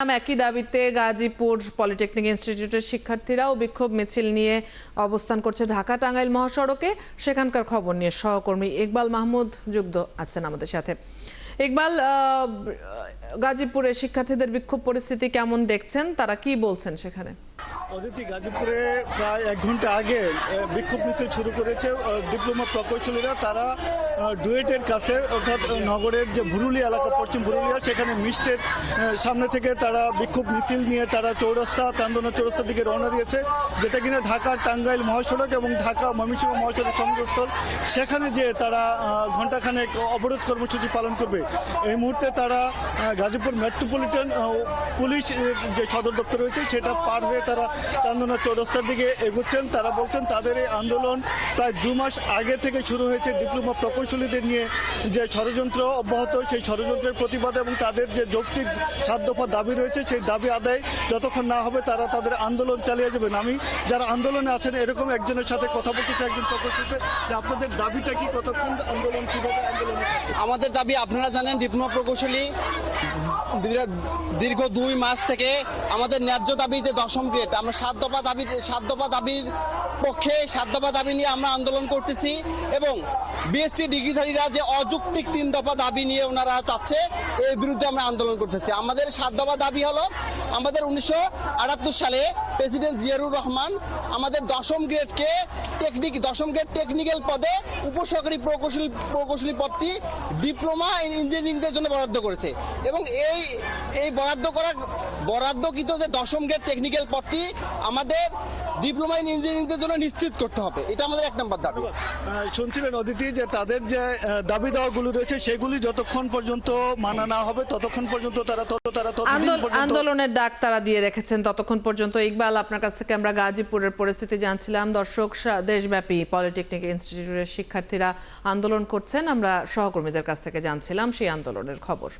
একই দাবিতে গাজীপুর পলিটেকনিক ইনস্টিটিউটের শিক্ষার্থীরাও বিক্ষোভ মিছিল নিয়ে অবস্থান করছে ঢাকা টাঙ্গাইল মহাসড়কে। সেখানকার খবর নিয়ে সহকর্মী ইকবাল মাহমুদ যুক্ত আছেন আমাদের সাথে। ইকবাল, গাজীপুরে শিক্ষার্থীদের বিক্ষোভ পরিস্থিতি কেমন দেখছেন, তারা কি বলছেন সেখানে? অদিতি, গাজীপুরে প্রায় 1 ঘন্টা আগে বিক্ষোভ মিছিল শুরু করেছে ডিপ্লোমা প্রকৌশলীরা। তারা ডুয়েটের কাছে অর্থাৎ নগরের যে ভুরুলিয়া এলাকা, পশ্চিম ভুরুলিয়া, সেখানে মিস্টের সামনে থেকে তারা বিক্ষোভ মিছিল নিয়ে তারা চান্দনা চৌরাস্তার দিকে রওনা দিয়েছে, যেটা কিনা ঢাকা টাঙ্গাইল মহাসড়ক এবং ঢাকা ময়মনসিংহ মহাসড়ক সংযোগস্থল। সেখানে যে তারা ঘণ্টাখানেক অবরোধ কর্মসূচি পালন করবে। এই মুহূর্তে তারা গাজীপুর মেট্রোপলিটন পুলিশ যে সদর দপ্তর রয়েছে সেটা পার হয়ে তারা চান্দনা চৌরাস্তার দিকে এগোচ্ছেন। তারা বলছেন তাদের এই আন্দোলন প্রায় 2 মাস আগে থেকে শুরু হয়েছে। ডিপ্লোমা প্রকৌশলীদের নিয়ে যে ষড়যন্ত্র অব্যাহত, সেই ষড়যন্ত্রের প্রতিবাদে এবং তাদের যে যৌক্তিক 7 দফা দাবি রয়েছে, সেই দাবি আদায় যতক্ষণ না হবে তারা তাদের আন্দোলন চালিয়ে যাবেন। আমি যারা আন্দোলনে আছেন এরকম একজনের সাথে কথা বলতে চাই, একজন প্রকৌশলী, যে আপনাদের দাবিটা কি, কতক্ষণ আন্দোলন, কিভাবে আন্দোলন? আমাদের দাবি আপনারা জানেন, ডিপ্লোমা প্রকৌশলী দীর্ঘ 2 মাস থেকে আমাদের ন্যায্য দাবি যে 10ম গ্রেড, আমরা 7 দফা দাবির পক্ষে 7 দফা দাবি নিয়ে আমরা আন্দোলন করতেছি। এবং বিএসসি ডিগ্রিধারীরা যে অযৌক্তিক 3 দফা দাবি নিয়ে ওনারা চাচ্ছে, এর বিরুদ্ধে আমরা আন্দোলন করতেছি। আমাদের 7 দফা দাবি হলো, আমাদের 1978 সালে প্রেসিডেন্ট জিয়াউর রহমান আমাদের 10ম গ্রেড টেকনিক্যাল পদে উপসহকারী প্রকৌশলী পদটি ডিপ্লোমা ইঞ্জিনিয়ারিংদের জন্য বরাদ্দ করেছে। এবং এই বরাদ্দকৃত যে 10ম গ্রেড টেকনিক্যাল পদটি আমাদের ডিপ্লোমা ইন ইঞ্জিনিয়ারিংদের জন্য নিশ্চিত করতে হবে। এটা আমাদের 1 নম্বর দাবি। শুনছিলেন অদিতি যে তাদের যে দাবি দাওয়াগুলো রয়েছে সেগুলি যতক্ষণ পর্যন্ত মানা না হবে ততক্ষণ পর্যন্ত তারা আন্দোলনের ডাক তারা দিয়ে রেখেছেন ততক্ষণ পর্যন্ত। ইকবাল, আপনার কাছ থেকে আমরা গাজীপুরের পরিস্থিতি জানছিলাম। দর্শক, দেশব্যাপী পলিটেকনিক ইনস্টিটিউটের শিক্ষার্থীরা আন্দোলন করছেন, আমরা সহকর্মীদের কাছ থেকে জানছিলাম সেই আন্দোলনের খবর।